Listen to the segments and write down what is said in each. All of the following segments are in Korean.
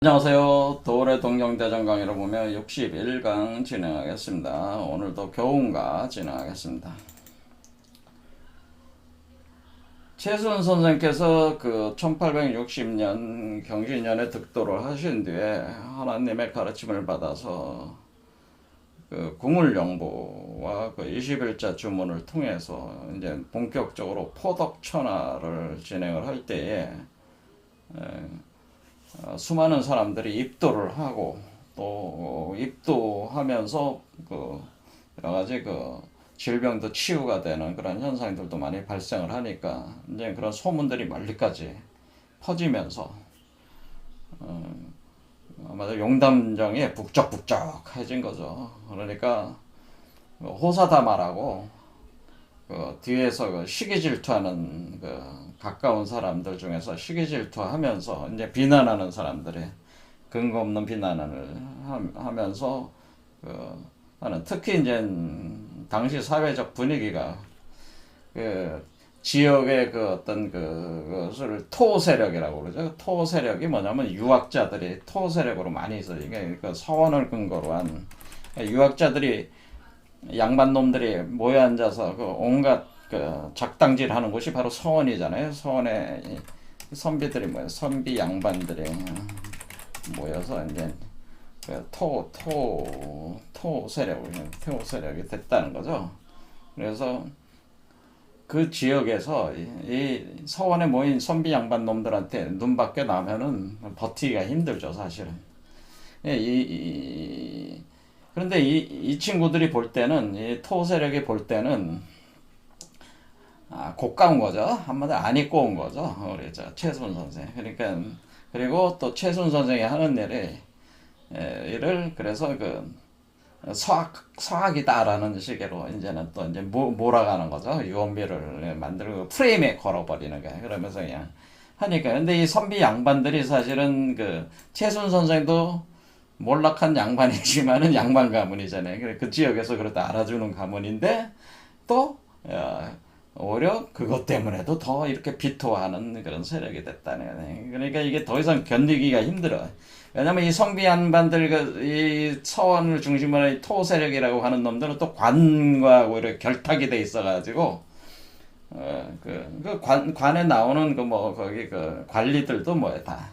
안녕하세요. 도울의 동경대전 강의를 보며 61강 진행하겠습니다. 오늘도 교훈과 진행하겠습니다. 최순 선생께서 그 1860년 경신년에 득도를 하신 뒤에 하나님의 가르침을 받아서 그 궁을영부와 그 21자 주문을 통해서 이제 본격적으로 포덕천하를 진행을 할 때에 수많은 사람들이 입도를 하고 또 입도하면서 그 여러 가지 그 질병도 치유가 되는 그런 현상들도 많이 발생을 하니까 이제 그런 소문들이 멀리까지 퍼지면서 아마도 용담정이 북적북적해진 거죠. 그러니까 호사다마라고 그 뒤에서 그 시기 질투하는 그 가까운 사람들 중에서 시기 질투하면서 이제 비난하는 사람들이 근거 없는 비난을 하면서 그 하는 특히 이제 당시 사회적 분위기가 그 지역의 그 어떤 그것을 토 세력이라고 그러죠. 토 세력이 뭐냐면 유학자들이 토 세력으로 많이 있어요. 이게 그 서원을 근거로 한 유학자들이 양반 놈들이 모여 앉아서 그 온갖 그 작당질 하는 곳이 바로 서원이잖아요. 서원에 선비들이 뭐예요? 선비 양반들이 모여서 이제 그 토 세력이 됐다는 거죠. 그래서 그 지역에서 이 서원에 모인 선비 양반 놈들한테 눈밖에 나면은 버티기가 힘들죠, 사실은. 그런데 이 친구들이 볼 때는, 이 토 세력이 볼 때는, 고가운 거죠. 한마디로 안 입고 온 거죠. 우리 최순 선생. 그러니까, 그리고 또 최순 선생이 하는 일을, 그래서 서학이다라는 식으로 이제는 또 이제 몰아가는 거죠. 유언비를 만들고 프레임에 걸어버리는 거예요. 그러면서 그냥 하니까. 근데 이 선비 양반들이 사실은 그 최순 선생도 몰락한 양반이지만은 양반 가문이잖아요. 그 지역에서 그렇다 알아주는 가문인데 또 오히려 그것 때문에도 더 이렇게 비토하는 그런 세력이 됐다는 거예요. 그러니까 이게 더 이상 견디기가 힘들어. 왜냐면 이 성비 양반들 이 서원을 중심으로 이 토 세력이라고 하는 놈들은 또 관과 오히려 결탁이 돼 있어가지고 관에 나오는 그 뭐 거기 그 관리들도 뭐야 다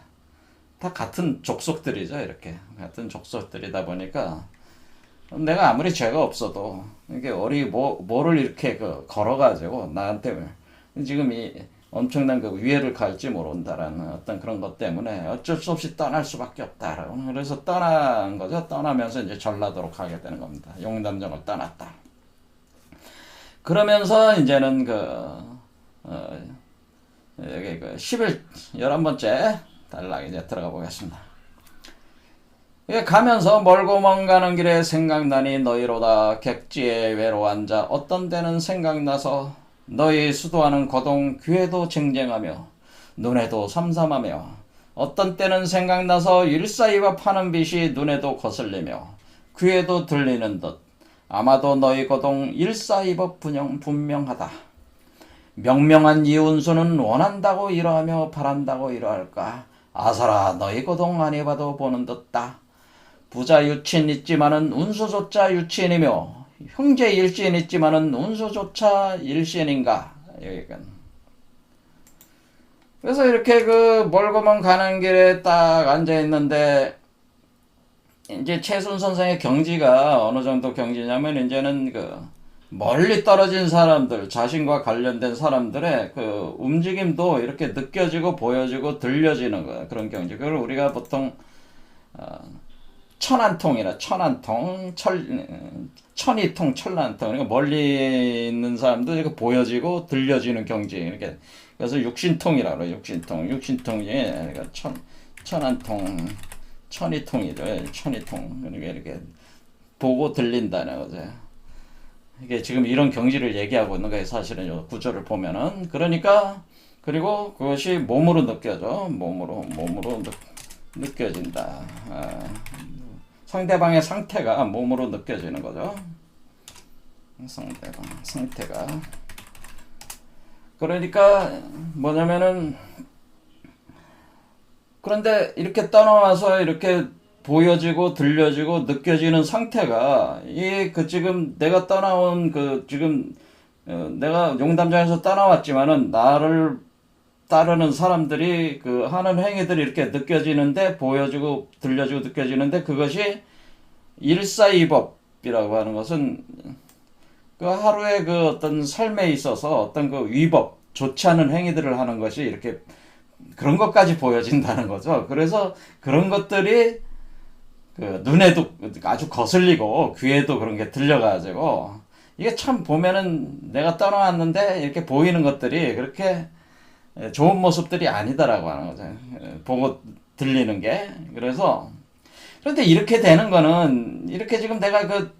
같은 족속들이죠. 이렇게 같은 족속들이다 보니까 내가 아무리 죄가 없어도 이게 뭐를 이렇게 걸어가지고 나한테 지금 이 엄청난 그 위해를 가할지 모른다라는 어떤 그런 것 때문에 어쩔 수 없이 떠날 수밖에 없다라고. 그래서 떠난 거죠. 떠나면서 이제 전라도로 가게 되는 겁니다. 용담정을 떠났다. 그러면서 이제는 여기 11번째 단락 이제 들어가 보겠습니다. 가면서 멀고 먼 가는 길에 생각나니 너희로다. 객지에 외로 앉아 어떤 때는 생각나서 너희 수도하는 거동 귀에도 쟁쟁하며 눈에도 삼삼하며 어떤 때는 생각나서 일사이와 파는 빛이 눈에도 거슬리며 귀에도 들리는 듯 아마도 너희 거동 일사이법 분명하다. 명명한 이운수는 원한다고 이러하며 바란다고 이러할까. 아사라 너희 거동 안 해봐도 보는 듯다. 부자 유친 있지만은 운수조차 유친이며 형제 일신 있지만은 운수조차 일신인가. 그래서 이렇게 그 멀고 먼 가는 길에 딱 앉아 있는데 이제 최순 선생의 경지가 어느 정도 경지냐면 이제는 멀리 떨어진 사람들, 자신과 관련된 사람들의 그 움직임도 이렇게 느껴지고 보여지고 들려지는 거야. 그런 경지. 그걸 우리가 보통 천안통, 천이통, 천란통. 그러니까 멀리 있는 사람도 이렇게 보여지고 들려지는 경지. 이렇게 그래서 육신통이라고 그래요. 육신통 중에 그러니까 천안통, 천이통이죠. 천이통. 그러니까 이렇게 보고 들린다는 거죠. 이게 지금 이런 경지를 얘기하고 있는 거예요. 사실은 이 구조를 보면은. 그러니까 그리고 그것이 몸으로 느껴져. 몸으로 느껴진다. 상대방의 상태가 몸으로 느껴지는 거죠. 상대방 상태가. 그러니까 뭐냐면은 그런데 이렇게 떠나와서 이렇게 보여지고 들려지고 느껴지는 상태가 이 그 지금 내가 떠나온 그 지금 내가 용담장에서 떠나왔지만은 나를 따르는 사람들이 그 하는 행위들이 이렇게 느껴지는데 보여지고 들려지고 느껴지는데 그것이 일사이법이라고 하는 것은 그 하루의 그 어떤 삶에 있어서 어떤 그 위법 좋지 않은 행위들을 하는 것이 이렇게 그런 것까지 보여진다는 거죠. 그래서 그런 것들이 그 눈에도 아주 거슬리고 귀에도 그런 게 들려가지고 이게 참 보면은 내가 떠나왔는데 이렇게 보이는 것들이 그렇게 좋은 모습들이 아니다라고 하는 거죠. 보고 들리는 게. 그래서 그런데 이렇게 되는 거는 이렇게 지금 내가 그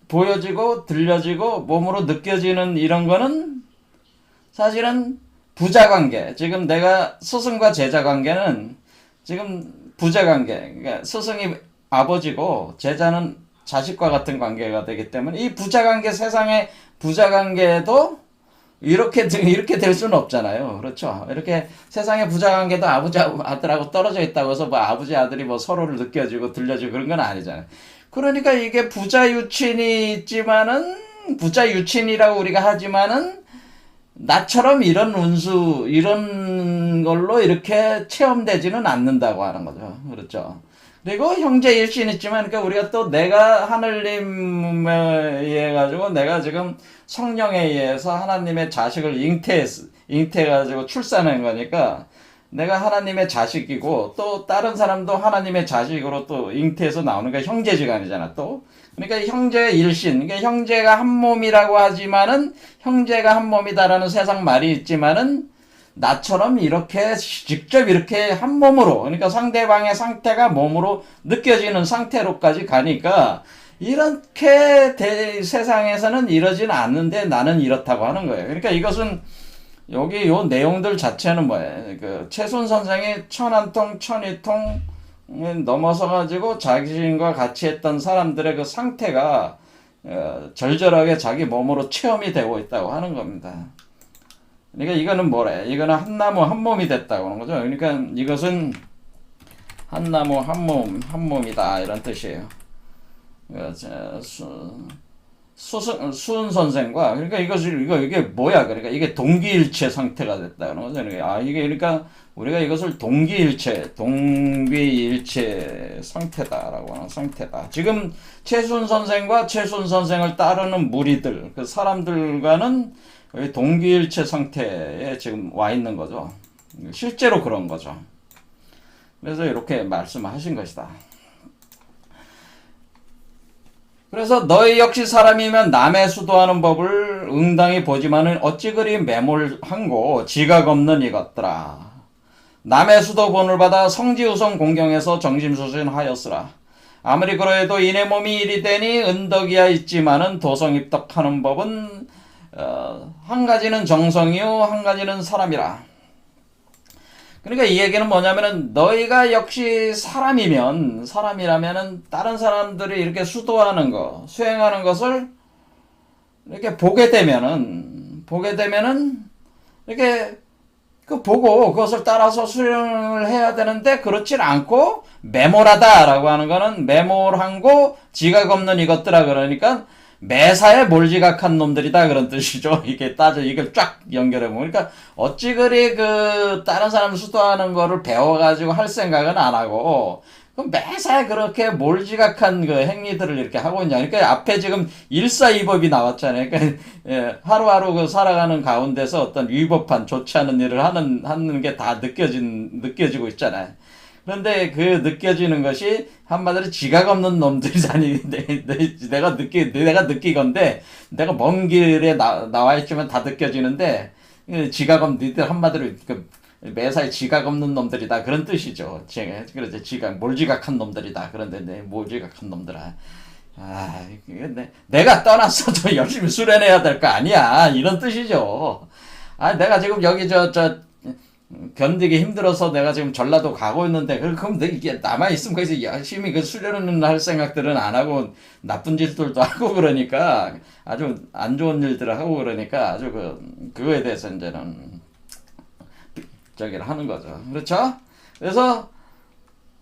보여지고 들려지고 몸으로 느껴지는 이런 거는 사실은 부자 관계. 지금 내가 스승과 제자 관계는 지금 부자 관계. 그러니까 스승이 아버지고 제자는 자식과 같은 관계가 되기 때문에 이 부자 관계 세상의 부자 관계도 이렇게 될 수는 없잖아요. 그렇죠? 이렇게 세상의 부자 관계도 아버지 아들하고 떨어져 있다고 해서 뭐 아버지 아들이 뭐 서로를 느껴지고 들려지고 그런 건 아니잖아요. 그러니까 이게 부자 유친이 있지만은 부자 유친이라고 우리가 하지만은 나처럼 이런 운수 이런 걸로 이렇게 체험되지는 않는다고 하는 거죠. 그렇죠? 그리고 형제 일신 있지만 그러니까 우리가 또 내가 하늘님에 의해 가지고 내가 지금 성령에 의해서 하나님의 자식을 잉태해 가지고 출산한 거니까 내가 하나님의 자식이고 또 다른 사람도 하나님의 자식으로 또 잉태해서 나오는 게 형제지간이잖아 또. 그러니까 형제 일신, 그러니까 형제가 한 몸이라고 하지만은 형제가 한 몸이다라는 세상 말이 있지만은 나처럼 이렇게 직접 이렇게 한 몸으로 그러니까 상대방의 상태가 몸으로 느껴지는 상태로까지 가니까 이렇게 세상에서는 이러지는 않는데 나는 이렇다고 하는 거예요. 그러니까 이것은 여기 요 내용들 자체는 뭐예요? 그 최순 선생이 천한통 천이통 넘어서 가지고 자신과 같이 했던 사람들의 그 상태가 절절하게 자기 몸으로 체험이 되고 있다고 하는 겁니다. 그러니까 이거는 뭐래? 이거는 한 나무 한 몸이 됐다고 하는 거죠. 그러니까 이것은 한 나무 한 몸이다 이런 뜻이에요. 수은 선생과 그러니까 이게 뭐야? 그러니까 이게 동기일체 상태가 됐다는 거죠. 그러니까 이게 그러니까 우리가 이것을 동기일체 상태다라고 하는 상태다. 지금 최순 선생과 최순 선생을 따르는 무리들 그 사람들과는 동기일체 상태에 지금 와 있는 거죠. 실제로 그런 거죠. 그래서 이렇게 말씀하신 것이다. 그래서 너희 역시 사람이면 남의 수도하는 법을 응당히 보지만은 어찌 그리 매몰한고 지각 없는 이것들아. 남의 수도 본을 받아 성지우성 공경해서 정심수신하였으라. 아무리 그러해도 이내 몸이 일이 되니 은덕이야 있지만은 도성입덕하는 법은 한 가지는 정성이요 한 가지는 사람이라. 그러니까 이 얘기는 뭐냐면은 너희가 역시 사람이라면은 다른 사람들이 이렇게 수도하는 거 수행하는 것을 이렇게 보게 되면은 이렇게 그 보고 그것을 따라서 수행을 해야 되는데 그렇진 않고 매몰하다라고 하는 거는 매몰한고 지각 없는 이것들아. 그러니까 매사에 몰지각한 놈들이다 그런 뜻이죠. 이게 이걸 쫙 연결해 보면 그러니까 어찌 그리 그 다른 사람 수도하는 거를 배워가지고 할 생각은 안 하고 매사에 그렇게 몰지각한 그 행위들을 이렇게 하고 있냐. 그러니까 앞에 지금 일사이법이 나왔잖아요. 그러니까 하루하루 그 살아가는 가운데서 어떤 위법한 좋지 않은 일을 하는 게 다 느껴지고 있잖아요. 그런데 그 느껴지는 것이 한마디로 지각 없는 놈들이잖니. 내가 느끼건데 내가 먼 길에 나와 있지만 다 느껴지는데 지각 없는 니들 한마디로 그 매사에 지각 없는 놈들이다 그런 뜻이죠. 그래서 몰지각한 놈들이다. 그런데 내 몰지각한 놈들아. 내가 떠났어도 열심히 수련해야 될 거 아니야. 이런 뜻이죠. 내가 지금 여기 견디기 힘들어서 내가 지금 전라도 가고 있는데 그럼 이게 남아있으면 거기서 열심히 그 수련을 할 생각들은 안 하고 나쁜 짓들도 하고 그러니까 아주 안 좋은 일들을 하고 그러니까 아주 그거에 대해서 이제는 저기를 하는 거죠. 그렇죠? 그래서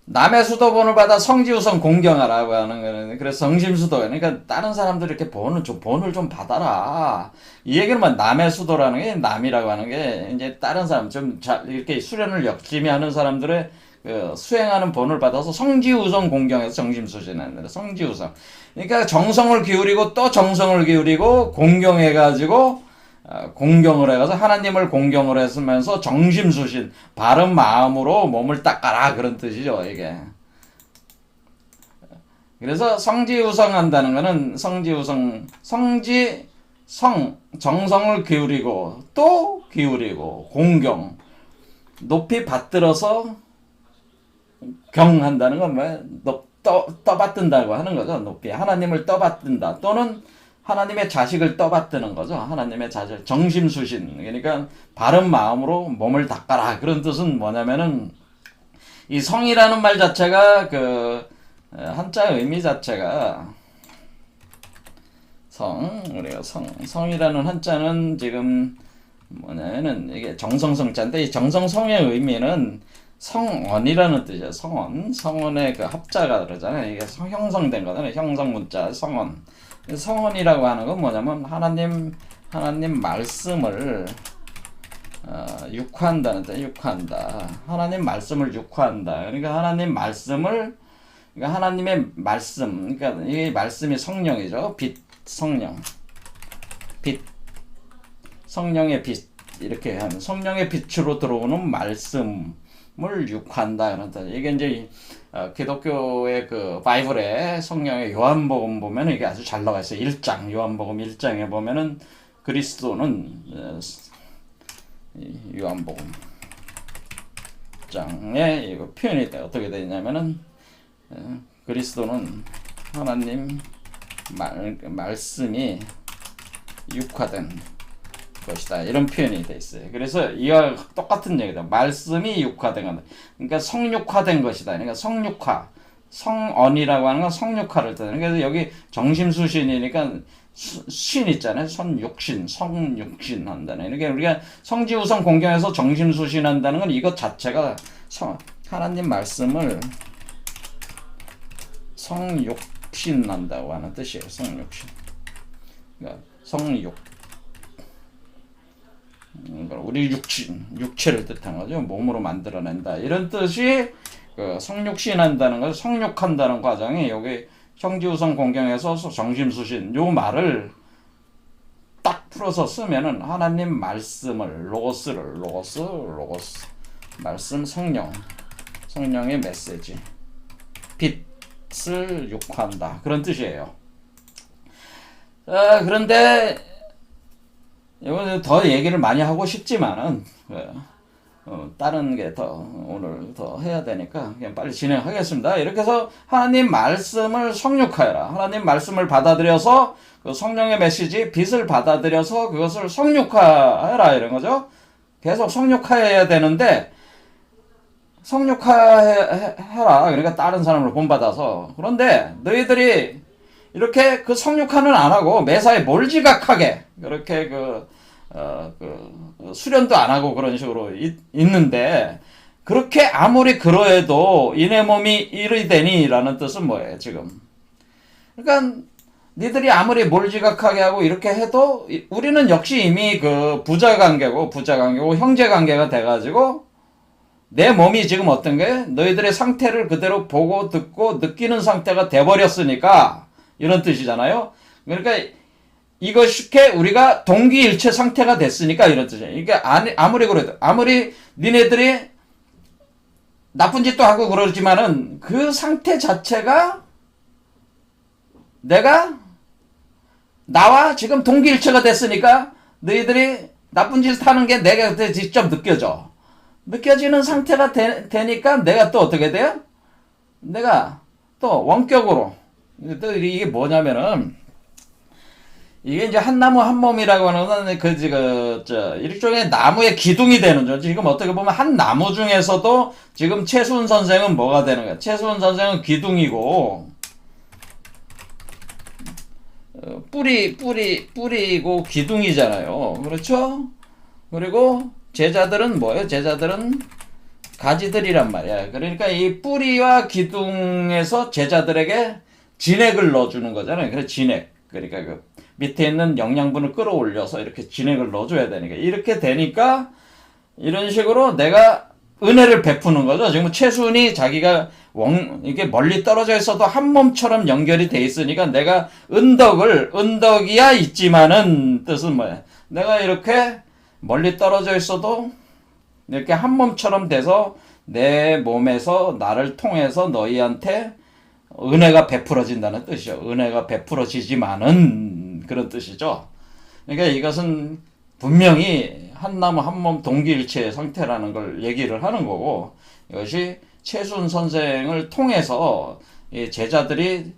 남의 수도본을 받아 성지우성 공경하라고 하는 거는, 그래서 성심수도, 그러니까 다른 사람들이 이렇게 본을 좀 받아라. 이 얘기는 뭐 남의 수도라는 게, 남이라고 하는 게 이제 다른 사람 좀 이렇게 수련을 열심히 하는 사람들의 그 수행하는 본을 받아서 성지우성 공경해서 정심수신하는 거예요. 성지우성. 그러니까 정성을 기울이고 또 정성을 기울이고 공경해가지고 공경을 해가서 하나님을 공경을 했으면서 정심수신 바른 마음으로 몸을 닦아라, 그런 뜻이죠 이게. 그래서 성지우성 한다는 거는 정성을 기울이고 또 기울이고 공경, 높이 받들어서 경한다는 건 뭐야? 떠받든다고 하는 거죠. 높이 하나님을 떠받든다, 또는 하나님의 자식을 떠받드는 거죠. 하나님의 자식, 정심수신. 그러니까 바른 마음으로 몸을 닦아라. 그런 뜻은 뭐냐면은, 이 성이라는 말 자체가 그 한자 의미 자체가 우리가 성이라는 한자는 지금 뭐냐면은 이게 정성성자인데, 이 정성성의 의미는 성언이라는 뜻이에요. 성언의 그 합자가 그러잖아요. 이게 형성된 거잖아요. 형성문자 성언. 성언이라고 하는 건 뭐냐면 하나님 말씀을 육화한다는 뜻. 육화한다. 하나님 말씀을 육화한다. 그러니까 하나님의 말씀. 그러니까 이 말씀이 성령이죠. 빛, 성령. 빛, 성령의 빛. 이렇게 하는, 성령의 빛으로 들어오는 말씀을 육화한다. 그런 뜻. 이게 이제 기독교의 그 바이블에 성령의 요한복음 보면 이게 아주 잘 나와 있어요. 1장, 요한복음 1장에 보면은 그리스도는 요한복음 장에 이거 표현이 어떻게 되냐면은 그리스도는 하나님 말씀이 육화된 것이다, 이런 표현이 돼 있어요. 그래서 이와 똑같은 얘기다. 말씀이 육화된 것, 그러니까 성육화된 것이다. 그러니까 성육화, 성언이라고 하는 건 성육화를 뜻하는. 그래서 여기 정심수신이니까 신 있잖아요. 성육신 한다는. 그러니까 우리가 성지우성 공경에서 정심수신한다는 건 이것 자체가 하나님 말씀을 성육신한다고 하는 뜻이에요. 성육신. 그러니까 성육. 우리 육체를 뜻한 거죠. 몸으로 만들어낸다, 이런 뜻이 그 성육신한다는 거, 성육한다는 과정이 여기 성지우성 공경에서 정심수신 요 말을 딱 풀어서 쓰면은 하나님 말씀을 로고스 말씀, 성령의 메시지, 빛을 육화한다, 그런 뜻이에요. 그런데 이거는 더 얘기를 많이 하고 싶지만은 다른 게 오늘 더 해야 되니까 그냥 빨리 진행하겠습니다. 이렇게 해서 하나님 말씀을 성육하여라. 하나님 말씀을 받아들여서 그 성령의 메시지, 빛을 받아들여서 그것을 성육하여라, 이런 거죠. 계속 성육하여야 되는데, 성육하여라. 그러니까 다른 사람을 본받아서. 그런데 너희들이 이렇게 그 성육화는 안 하고 매사에 몰지각하게 그렇게 수련도 안 하고 그런 식으로 있는데, 그렇게 아무리 그러해도 이내 몸이 일이 되니라는 뜻은 뭐예요 지금? 그러니까 니들이 아무리 몰지각하게 하고 이렇게 해도 우리는 역시 이미 그 부자관계고 형제관계가 돼가지고 내 몸이 지금 어떤 게 너희들의 상태를 그대로 보고 듣고 느끼는 상태가 돼버렸으니까, 이런 뜻이잖아요. 그러니까 이것이 우리가 동기일체 상태가 됐으니까 이런 뜻이에요. 이게 아무리 그래도, 아무리 니네들이 나쁜 짓도 하고 그러지만은 그 상태 자체가 나와 지금 동기일체가 됐으니까 너희들이 나쁜 짓을 하는 게 내가 그때 직접 느껴지는 상태가 되니까 내가 또 어떻게 돼요? 내가 또 원격으로, 또 이게 뭐냐면은, 이게 이제 한 나무 한 몸이라고 하는 건 일종의 나무의 기둥이 되는 거죠. 지금 어떻게 보면 한 나무 중에서도 지금 최수훈 선생은 뭐가 되는 거야? 최수훈 선생은 기둥이고, 뿌리고 기둥이잖아요. 그렇죠? 그리고 제자들은 뭐예요? 제자들은 가지들이란 말이야. 그러니까 이 뿌리와 기둥에서 제자들에게 진액을 넣어주는 거잖아요. 그래서 진액. 그러니까 그 밑에 있는 영양분을 끌어올려서 이렇게 진액을 넣어줘야 되니까. 이렇게 되니까 이런 식으로 내가 은혜를 베푸는 거죠. 지금 최순이 자기가 이게 멀리 떨어져 있어도 한 몸처럼 연결이 돼 있으니까 내가 은덕이야 있지만은 뜻은 뭐야? 내가 이렇게 멀리 떨어져 있어도 이렇게 한 몸처럼 돼서 내 몸에서 나를 통해서 너희한테 은혜가 베풀어진다는 뜻이죠. 은혜가 베풀어지지만은 그런 뜻이죠. 그러니까 이것은 분명히 한 나무 한 몸 동기일체의 상태라는 걸 얘기를 하는 거고, 이것이 최순 선생을 통해서 이 제자들이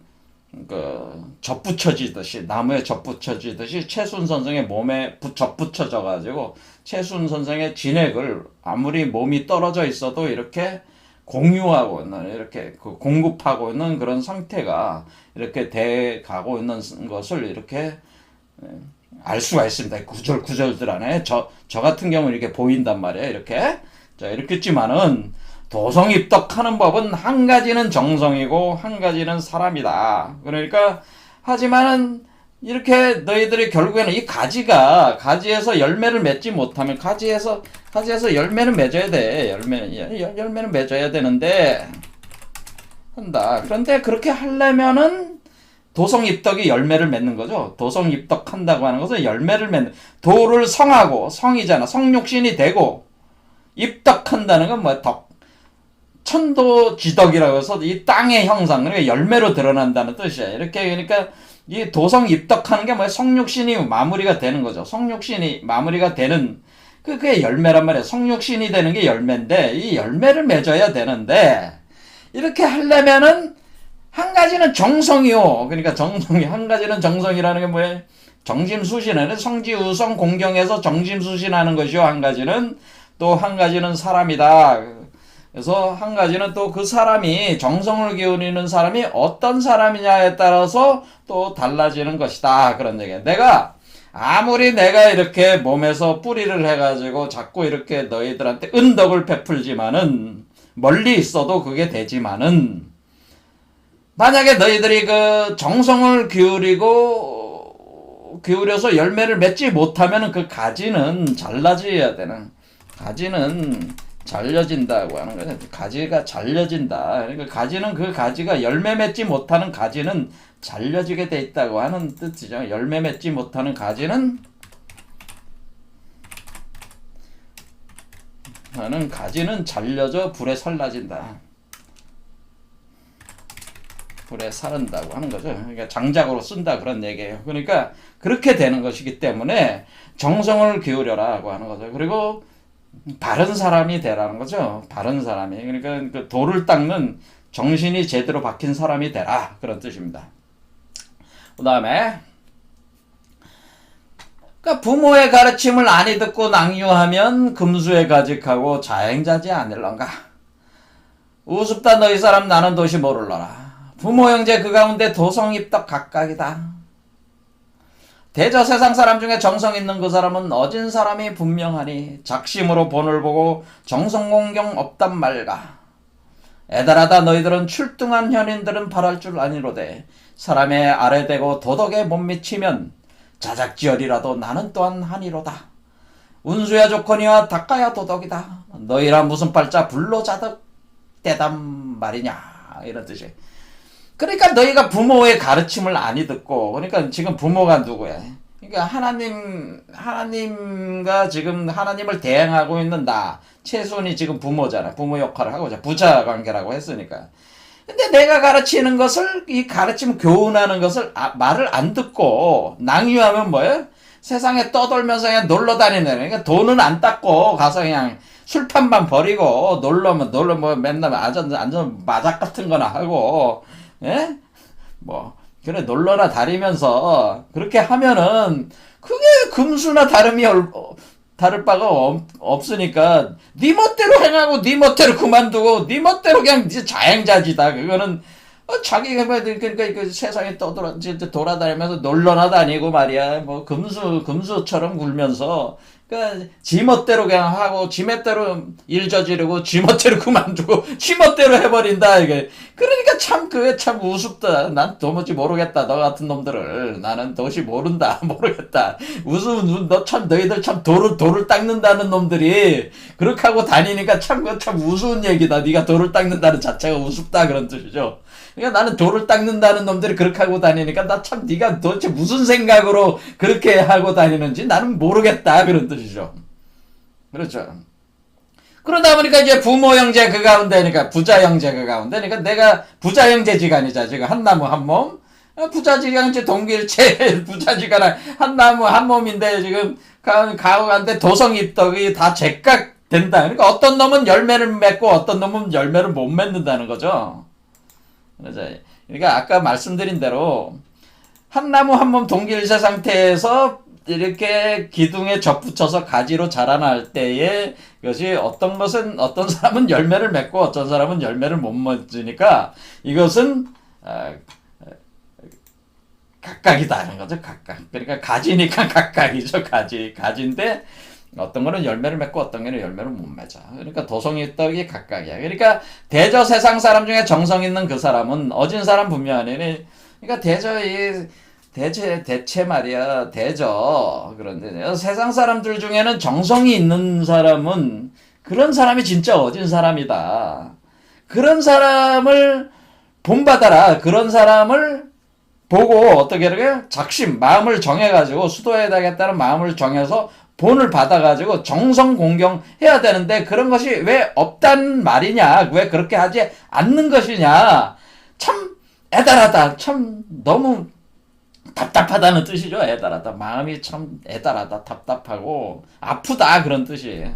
접붙여지듯이, 나무에 접붙여지듯이 최순 선생의 몸에 접붙여져 가지고 최순 선생의 진액을 아무리 몸이 떨어져 있어도 이렇게 공유하고 있는, 이렇게 공급하고 있는 그런 상태가 이렇게 돼 가고 있는 것을 이렇게 알 수가 있습니다. 구절들 안에 저 같은 경우는 이렇게 보인단 말이에요. 이렇게 자 이렇게 있지만은 도성입덕하는 법은 한 가지는 정성이고 한 가지는 사람이다. 그러니까 하지만은 이렇게 너희들이 결국에는 이 가지에서 열매를 맺지 못하면 가지에서 열매는 맺어야 돼. 열매는 맺어야 되는데 한다. 그런데 그렇게 하려면은 도성입덕이 열매를 맺는 거죠. 도성입덕한다고 하는 것은 열매를 맺는, 도를 성하고, 성이잖아. 성육신이 되고, 입덕한다는 건 뭐야? 천도지덕이라고 해서 이 땅의 형상, 그러니까 열매로 드러난다는 뜻이야. 이렇게, 그러니까 이 도성입덕하는 게 뭐야? 성육신이 마무리가 되는 거죠. 성육신이 마무리가 되는, 그게 열매란 말이야. 성육신이 되는 게 열매인데, 이 열매를 맺어야 되는데, 이렇게 하려면은, 한 가지는 정성이요. 그러니까 한 가지는 정성이라는 게 뭐예요? 정심수신하는, 성지우성 공경에서 정심수신하는 것이요. 한 가지는 또 한 가지는 사람이다. 그래서 한 가지는 또 그 사람이, 정성을 기울이는 사람이 어떤 사람이냐에 따라서 또 달라지는 것이다. 그런 얘기예요. 아무리 내가 이렇게 몸에서 뿌리를 해가지고 자꾸 이렇게 너희들한테 은덕을 베풀지만은, 멀리 있어도 그게 되지만은, 만약에 너희들이 그 정성을 기울여서 열매를 맺지 못하면 그 가지는 잘라져야 되는, 가지는 잘려진다고 하는 거예요. 가지가 잘려진다. 그러니까 가지가 열매 맺지 못하는 가지는 잘려지게 돼 있다고 하는 뜻이죠. 열매 맺지 못하는 가지는 잘려져 불에 살라진다. 불에 사른다고 하는 거죠. 그러니까 장작으로 쓴다 그런 얘기예요. 그러니까 그렇게 되는 것이기 때문에 정성을 기울여라고 하는 거죠. 그리고 바른 사람이 되라는 거죠. 바른 사람이. 그러니까 그 도를 닦는 정신이 제대로 박힌 사람이 되라 그런 뜻입니다. 그 다음에 그러니까 부모의 가르침을 안이 듣고 낭유하면 금수에 가직하고 자행자지 아닐런가. 우습다 너희 사람 나는 도시 모를러라. 부모 형제 그 가운데 도성입덕 각각이다. 대저 세상 사람 중에 정성 있는 그 사람은 어진 사람이 분명하니 작심으로 본을 보고 정성공경 없단 말가. 애달하다 너희들은 출등한 현인들은 바랄 줄 아니로되 사람의 아래대고 도덕에 못 미치면 자작지열이라도 나는 또한 하니로다. 운수야 조건이와 닦아야 도덕이다. 너희라 무슨 팔자 불로자득 대담 말이냐 이런 뜻이. 그러니까 너희가 부모의 가르침을 안이 듣고, 그러니까 지금 부모가 누구야? 그러니까 하나님과 지금 하나님을 대행하고 있는 최순이 지금 부모잖아. 부모 역할을 하고 있잖아. 부자 관계라고 했으니까. 근데 내가 가르치는 것을, 이 가르침 교훈하는 것을 말을 안 듣고 낭유하면 뭐예요? 세상에 떠돌면서 그냥 놀러 다니는, 그러니까 돈은 안 닦고 가서 그냥 술판만 버리고 놀러 뭐 맨날 앉아 마작 같은 거나 하고, 예? 그래, 놀러나 다니면서, 그렇게 하면은, 그게 금수나 다를 바가 없으니까, 네 멋대로 행하고, 네 멋대로 그만두고, 네 멋대로 그냥 자행자지다. 그거는, 자기가, 그러니까 그 세상에 돌아다니면서 놀러나 다니고 말이야. 금수처럼 굴면서, 그러니까 지 멋대로 그냥 하고 지 멋대로 일 저지르고 지 멋대로 그만두고 지 멋대로 해버린다 이게. 그러니까 참 그게 참 우습다. 난 도무지 모르겠다. 너 같은 놈들을 나는 도저히 모른다. 모르겠다. 너 참 너희들 참 돌을 닦는다는 놈들이 그렇게 하고 다니니까 참 우스운 얘기다. 네가 돌을 닦는다는 자체가 우습다 그런 뜻이죠. 그러니까 나는 돌을 닦는다는 놈들이 그렇게 하고 다니니까 나 참 네가 도대체 무슨 생각으로 그렇게 하고 다니는지 나는 모르겠다 그런 뜻이죠. 그렇죠. 그러다 보니까 이제 부모 형제 그 가운데니까 부자 형제 그 가운데니까 내가 부자 형제지간이자 지금 한 나무 한 몸. 부자지간이 동기일체 부자지간 한 나무 한 몸인데 지금 가운데 도성입덕이 다 제각 된다. 그러니까 어떤 놈은 열매를 맺고 어떤 놈은 열매를 못 맺는다는 거죠. 그러니까 아까 말씀드린 대로 한 나무 한 몸 동기일체 상태에서 이렇게 기둥에 접붙여서 가지로 자라날 때에 이것이 어떤 사람은 열매를 맺고 어떤 사람은 열매를 못 맺으니까 이것은 각각이다는 거죠. 각각. 그러니까 가지니까 각각이죠. 가지인데 어떤 거는 열매를 맺고 어떤 거는 열매를 못 맺어. 그러니까 도성이 떡이 각각이야. 그러니까 대저 세상 사람 중에 정성 있는 그 사람은 어진 사람 분명 아니니. 그러니까 대체 말이야. 그런데 세상 사람들 중에는 정성이 있는 사람은 그런 사람이 진짜 어진 사람이다. 그런 사람을 본받아라. 그런 사람을 보고 어떻게 이렇게 작심 마음을 정해가지고 수도해야겠다는 마음을 정해서 본을 받아가지고 정성 공경해야 되는데 그런 것이 왜 없단 말이냐, 왜 그렇게 하지 않는 것이냐, 참 애달하다, 참 너무 답답하다는 뜻이죠. 애달하다, 마음이 참 애달하다, 답답하고 아프다 그런 뜻이에요.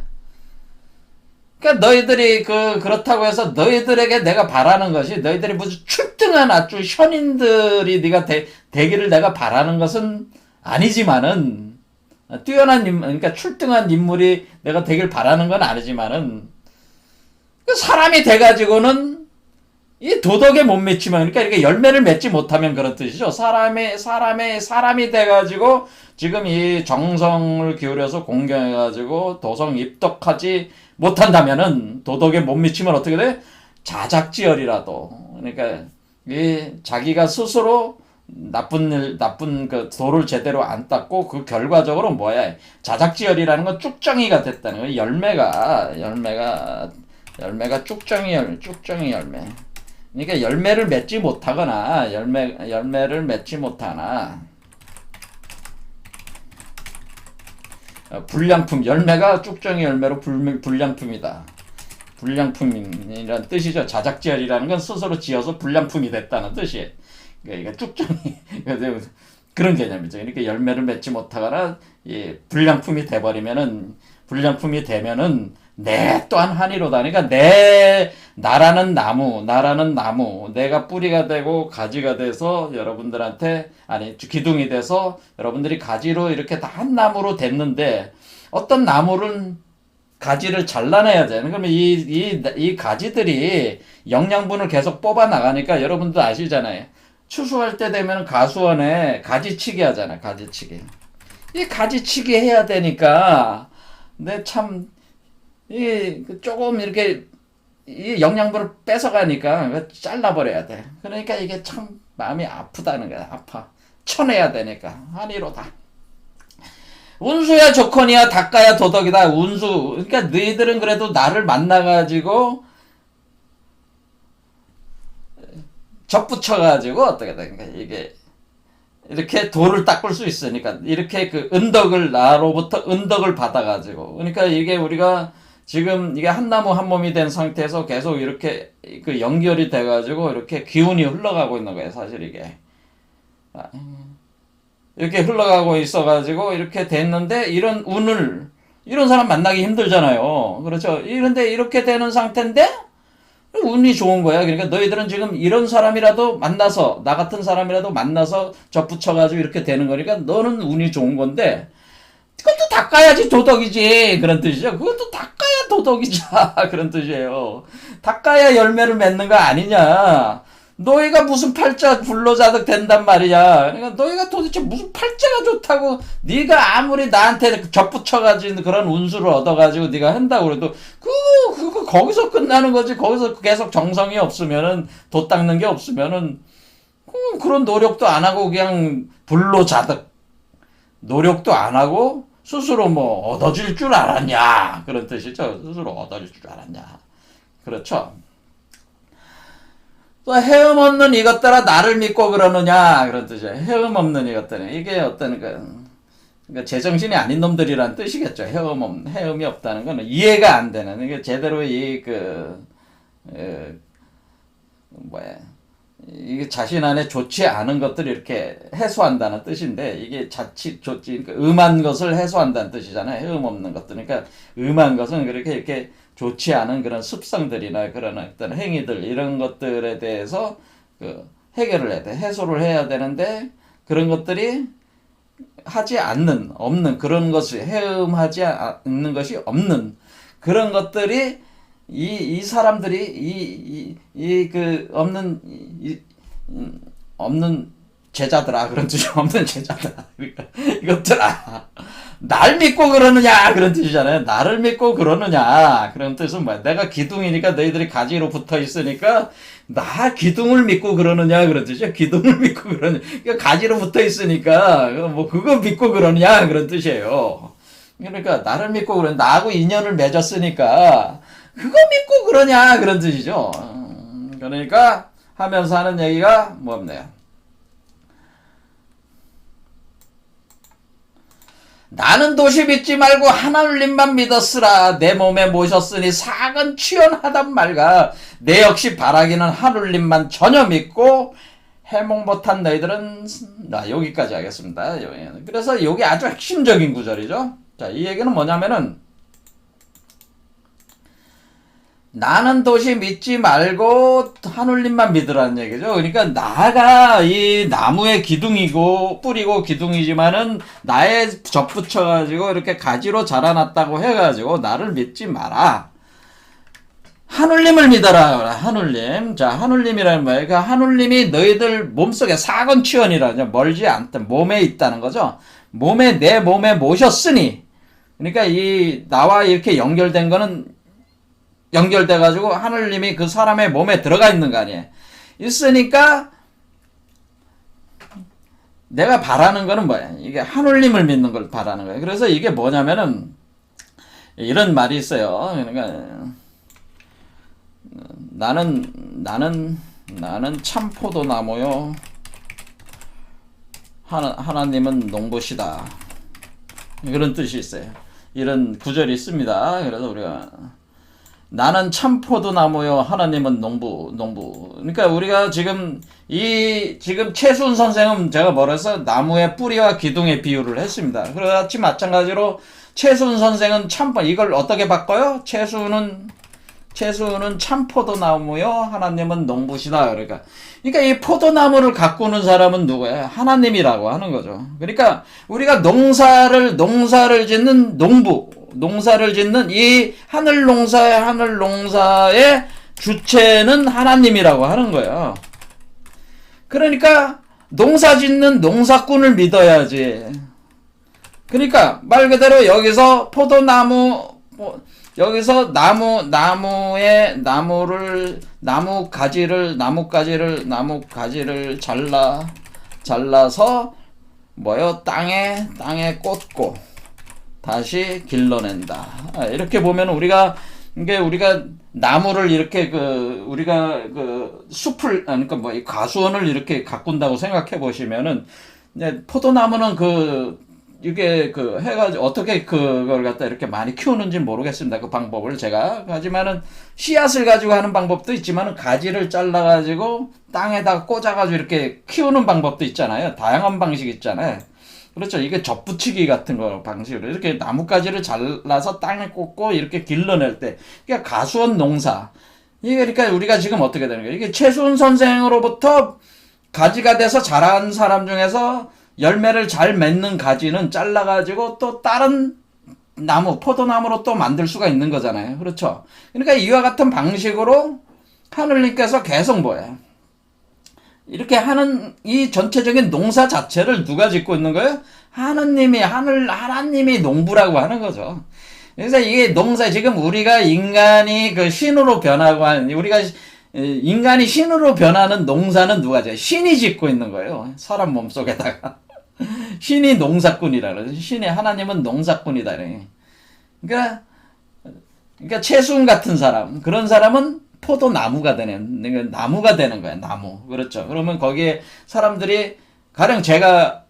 그러니까 너희들이 그렇다고 해서 너희들에게 내가 바라는 것이 너희들이 무슨 출등한 아주 현인들이 네가 되기를 내가 바라는 것은 아니지만은, 그러니까 출등한 인물이 내가 되길 바라는 건 아니지만은, 사람이 돼가지고는 이 도덕에 못 맺히면, 그러니까 이렇게 열매를 맺지 못하면 그런 뜻이죠. 사람이 돼가지고 지금 이 정성을 기울여서 공경해가지고 도성 입덕하지 못한다면은, 도덕에 못 미치면 어떻게 돼? 자작지열이라도. 그러니까 이 자기가 스스로 나쁜 그 도를 제대로 안 닦고 그 결과적으로 뭐야? 자작지열이라는 건 쭉정이가 됐다는 거예요. 열매가 쭉정이 열매. 그러니까 열매를 맺지 못하거나 열매를 맺지 못하나 불량품, 열매가 쭉정이 열매로 불량품이다. 불량품이라는 뜻이죠. 자작지열이라는 건 스스로 지어서 불량품이 됐다는 뜻이에요. 그러니까 쭉정이 그런 개념이죠. 그러니까 열매를 맺지 못하거나 불량품이 되면은 내 또한 한이로다. 그러니까 나라는 나무, 내가 뿌리가 되고 가지가 돼서 여러분들한테, 기둥이 돼서 여러분들이 가지로 이렇게 다 한 나무로 됐는데, 어떤 나무는 가지를 잘라내야 돼. 그러면 이 가지들이 영양분을 계속 뽑아 나가니까 여러분도 아시잖아요. 추수할 때 되면 가수원에 가지치기 하잖아. 가지치기. 이 가지치기 해야 되니까, 근데 참 조금 이렇게 이 영양분을 뺏어가니까 잘라버려야 돼. 그러니까 이게 참 마음이 아프다는 거야. 아파. 쳐내야 되니까. 한이로다. 운수야 조건이야 닦아야 도덕이다. 운수. 그러니까 너희들은 그래도 나를 만나가지고 접붙여가지고 어떻게 되니까 이게 이렇게 돌을 닦을 수 있으니까 이렇게 나로부터 은덕을 받아가지고, 그러니까 이게 우리가 지금 이게 한 나무 한 몸이 된 상태에서 계속 이렇게 연결이 돼가지고 이렇게 기운이 흘러가고 있는 거예요. 사실 이게 이렇게 흘러가고 있어가지고 이렇게 됐는데, 이런 사람 만나기 힘들잖아요. 그렇죠? 그런데 이렇게 되는 상태인데 운이 좋은 거야. 그러니까 너희들은 지금 이런 사람이라도 만나서, 나 같은 사람이라도 만나서 접붙여가지고 이렇게 되는 거니까 너는 운이 좋은 건데, 그것도 닦아야지 도덕이지 그런 뜻이죠. 그것도 닦아야 도덕이자 그런 뜻이에요. 닦아야 열매를 맺는 거 아니냐. 너희가 무슨 팔자 불로자득 된단 말이야. 그러니까 너희가 도대체 무슨 팔자가 좋다고 네가 아무리 나한테 접붙여가지고 그런 운수를 얻어가지고 네가 한다고 그래도 그거 거기서 끝나는 거지. 거기서 계속 정성이 없으면은 도 닦는 게 없으면은 그런 노력도 안 하고 그냥 불로자득 노력도 안 하고 스스로 뭐 얻어질 줄 알았냐 그런 뜻이죠. 스스로 얻어질 줄 알았냐. 그렇죠. 또 헤음 없는 이것들아 나를 믿고 그러느냐 그런 뜻이에요. 헤음 없는 이것들은 이게 어떤 그러니까 제정신이 아닌 놈들이란 뜻이겠죠. 헤음이 없다는 거는 이해가 안 되는 이게 제대로 이게 자신 안에 좋지 않은 것들을 이렇게 해소한다는 뜻인데 이게 자칫 좋지 그러니까 음한 것을 해소한다는 뜻이잖아요. 헤음 없는 것들 그러니까 음한 것은 그렇게 이렇게 좋지 않은 그런 습성들이나 그런 어떤 행위들 이런 것들에 대해서 해결을 해야 돼. 해소를 해야 되는데 그런 것들이 하지 않는 없는 그런 것이 해음하지 않는 것이 없는 그런 것들이 이 사람들이 없는 제자들아 그런 뜻이 없는 제자들아 그러니까 이것들아 날 믿고 그러느냐 그런 뜻이잖아요. 나를 믿고 그러느냐 그런 뜻은 뭐야? 내가 기둥이니까 너희들이 가지로 붙어 있으니까 나 기둥을 믿고 그러느냐 그런 뜻이야. 기둥을 믿고 그러느냐 그러니까 가지로 붙어 있으니까 뭐 그거 믿고 그러느냐 그런 뜻이에요. 그러니까 나를 믿고 그러 나하고 인연을 맺었으니까 그거 믿고 그러냐 그런 뜻이죠. 그러니까 하면서 하는 얘기가 뭐였네요. 나는 도시 믿지 말고 하나님만 믿었으라. 내 몸에 모셨으니 사근 취연하단 말과 내 역시 바라기는 하나님만 전혀 믿고 해몽 못한 너희들은 여기까지 하겠습니다. 그래서 여기 아주 핵심적인 구절이죠. 자, 이 얘기는 뭐냐면은 나는 도시 믿지 말고 하늘님만 믿으라는 얘기죠. 그러니까 나가 이 나무의 기둥이고 뿌리고 기둥이지만은 나에 접붙여가지고 이렇게 가지로 자라났다고 해가지고 나를 믿지 마라. 하늘님을 믿어라. 하늘님. 자, 하늘님이라는 뭐예요? 그러니까 하늘님이 너희들 몸속에 사건치연이라죠. 멀지 않다. 몸에 있다는 거죠. 내 몸에 모셨으니. 그러니까 이 나와 이렇게 연결된 거는 연결돼가지고 하늘님이 그 사람의 몸에 들어가 있는 거 아니에요. 있으니까 내가 바라는 거는 뭐야? 이게 하늘님을 믿는 걸 바라는 거예요. 그래서 이게 뭐냐면은 이런 말이 있어요. 그러니까 나는 참 포도나무요. 하나님은 농부시다. 그런 뜻이 있어요. 이런 구절이 있습니다. 그래서 우리가 나는 참 포도나무요 하나님은 농부. 그러니까 우리가 지금 최순 선생은 제가 뭐래서 나무의 뿌리와 기둥의 비유를 했습니다. 그렇지 마찬가지로 최순 선생은 이걸 어떻게 바꿔요? 최순은 참 포도나무요 하나님은 농부시다. 그러니까 이 포도나무를 가꾸는 사람은 누구예요? 하나님이라고 하는 거죠. 그러니까 우리가 농사를 짓는 농사를 짓는 이 하늘 농사의 주체는 하나님이라고 하는 거예요. 그러니까 농사 짓는 농사꾼을 믿어야지. 그러니까 말 그대로 여기서 여기서 나무 가지를 잘라서 땅에 꽂고 다시 길러낸다. 이렇게 보면 우리가 나무를 이렇게 우리가 숲을 그러니까 가수원을 이렇게 가꾼다고 생각해 보시면은 포도나무는 이게 해가지고 어떻게 그걸 갖다 이렇게 많이 키우는지 모르겠습니다. 그 방법을 제가 하지만은 씨앗을 가지고 하는 방법도 있지만은 가지를 잘라가지고 땅에다가 꽂아가지고 이렇게 키우는 방법도 있잖아요. 다양한 방식 있잖아요. 그렇죠. 이게 접붙이기 같은 거 방식으로 이렇게 나뭇가지를 잘라서 땅에 꽂고 이렇게 길러낼 때 그러니까 가수원 농사 이게 그러니까 우리가 지금 어떻게 되는 거예요? 이게 최순 선생으로부터 가지가 돼서 자란 사람 중에서 열매를 잘 맺는 가지는 잘라가지고 또 다른 포도나무로 또 만들 수가 있는 거잖아요. 그렇죠. 그러니까 이와 같은 방식으로 하늘님께서 계속 뭐예요? 이렇게 하는 이 전체적인 농사 자체를 누가 짓고 있는 거예요? 하나님이 농부라고 하는 거죠. 그래서 이게 농사, 지금 우리가 인간이 그 신으로 변하고 인간이 신으로 변하는 농사는 누가 져요? 신이 짓고 있는 거예요. 사람 몸속에다가. 신이 농사꾼이라 그러죠. 하나님은 농사꾼이다. 그러니까 채순 같은 사람, 그런 사람은 포도나무가 나무가 되는 거야, 나무. 그렇죠. 그러면 거기에 사람들이, 가령 제가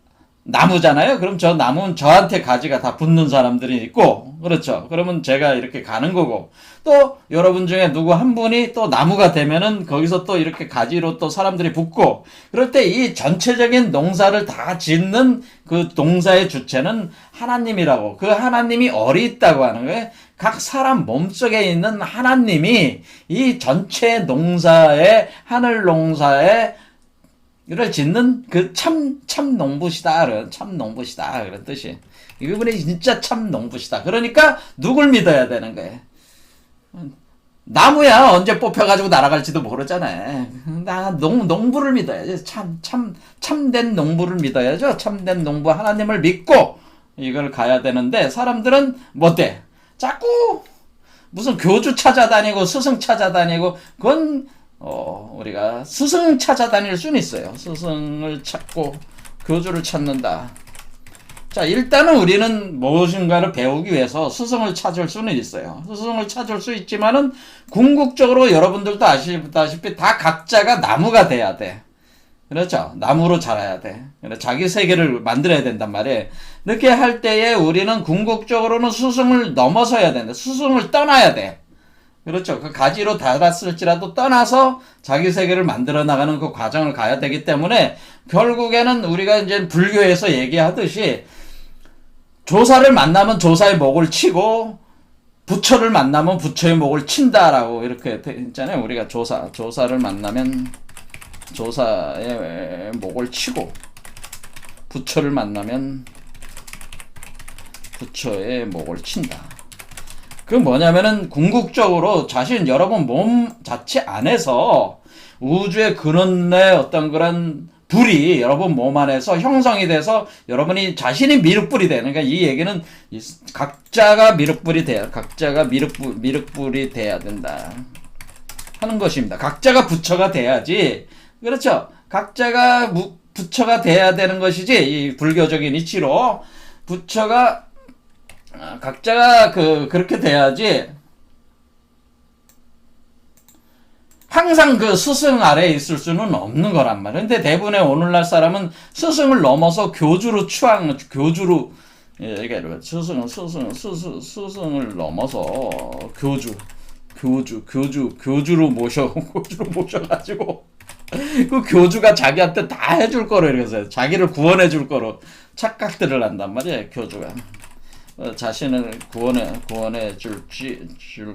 나무잖아요. 그럼 저 나무는 저한테 가지가 다 붙는 사람들이 있고, 그렇죠. 그러면 제가 이렇게 가는 거고, 또 여러분 중에 누구 한 분이 또 나무가 되면은 거기서 또 이렇게 가지로 또 사람들이 붙고, 그럴 때 이 전체적인 농사를 다 짓는 그 농사의 주체는 하나님이라고, 그 하나님이 어리 있다고 하는 거예요. 각 사람 몸속에 있는 하나님이 이 전체 농사에, 하늘 농사에 이를 짓는 그 참 농부시다. 참 농부시다. 그런 뜻이. 이분이 진짜 참 농부시다. 그러니까 누굴 믿어야 되는 거예요? 나무야 언제 뽑혀가지고 날아갈지도 모르잖아요. 나 농부를 믿어야지. 참된 농부를 믿어야죠. 참된 농부 하나님을 믿고 이걸 가야 되는데, 사람들은 못돼. 자꾸 무슨 교주 찾아다니고 스승 찾아다니고, 그건 우리가 스승 찾아다닐 수는 있어요. 스승을 찾고 교주를 찾는다. 자, 일단은 우리는 무엇인가를 배우기 위해서 스승을 찾을 수는 있어요. 스승을 찾을 수 있지만은 궁극적으로 여러분들도 아시다시피 다 각자가 나무가 돼야 돼. 그렇죠? 나무로 자라야 돼. 자기 세계를 만들어야 된단 말이에요. 그렇게 할 때에 우리는 궁극적으로는 스승을 넘어서야 된다. 스승을 떠나야 돼. 그렇죠. 그 가지로 닳았을지라도 떠나서 자기 세계를 만들어 나가는 그 과정을 가야 되기 때문에, 결국에는 우리가 이제 불교에서 얘기하듯이 조사를 만나면 조사의 목을 치고 부처를 만나면 부처의 목을 친다라고 이렇게 했잖아요. 우리가 조사를 만나면 조사의 목을 치고 부처를 만나면 부처의 목을 친다. 그 뭐냐면은 궁극적으로 여러분 몸 자체 안에서 우주의 근원의 어떤 그런 불이 여러분 몸 안에서 형성이 돼서 여러분이 자신이 미륵불이 돼. 그러니까 이 얘기는 각자가 미륵불이 돼야, 각자가 미륵불이 돼야 된다 하는 것입니다. 각자가 부처가 돼야지. 그렇죠. 각자가 부처가 돼야 되는 것이지, 이 불교적인 이치로 부처가 각자가 그렇게 돼야지, 항상 그 스승 아래에 있을 수는 없는 거란 말이에요. 근데 대부분의 오늘날 사람은 스승을 넘어서 교주로 이게 스승을 넘어서 교주로 모셔가지고 그 교주가 자기한테 다 해줄 거로, 이래서 자기를 구원해 줄 거로 착각들을 한단 말이에요. 교주가 자신을 구원해 줄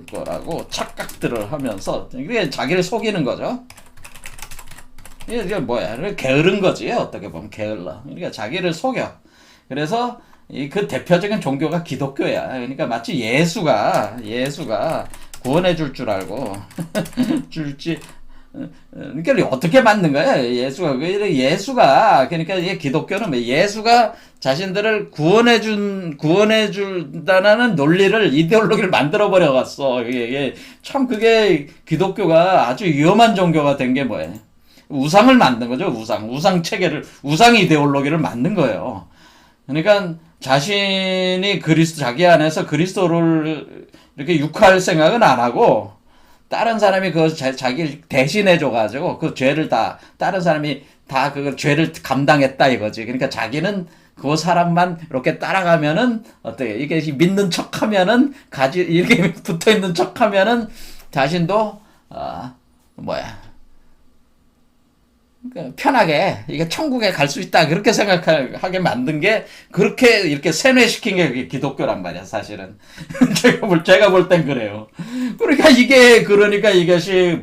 거라고 착각들을 하면서, 이게 자기를 속이는 거죠. 이게 뭐야? 게으른 거지. 어떻게 보면 게을러. 그러니까 자기를 속여. 그래서 그 대표적인 종교가 기독교야. 그러니까 마치 예수가 구원해 줄 알고 그러니까 어떻게 만든 거야? 예수가 그러니까 이게 기독교는 예수가 자신들을 구원해 준다는 논리를, 이데올로기를 만들어 버려 갔어. 이게 참, 그게 기독교가 아주 위험한 종교가 된 게 뭐예요? 우상을 만든 거죠. 우상 체계를, 우상 이데올로기를 만든 거예요. 그러니까 자신이 자기 안에서 그리스도를 이렇게 육화할 생각은 안 하고, 다른 사람이 자기를 대신해줘가지고 그 죄를 다른 사람이 다 그 죄를 감당했다 이거지. 그러니까 자기는 그 사람만 이렇게 따라가면은 어때요? 이게 믿는 척하면은 이렇게 붙어 있는 척하면은 자신도 그러니까 편하게 이게 천국에 갈 수 있다, 그렇게 생각하게 만든 게, 그렇게 이렇게 세뇌시킨 게 기독교란 말이야 사실은. 제가 볼 땐 그래요. 그러니까 이것이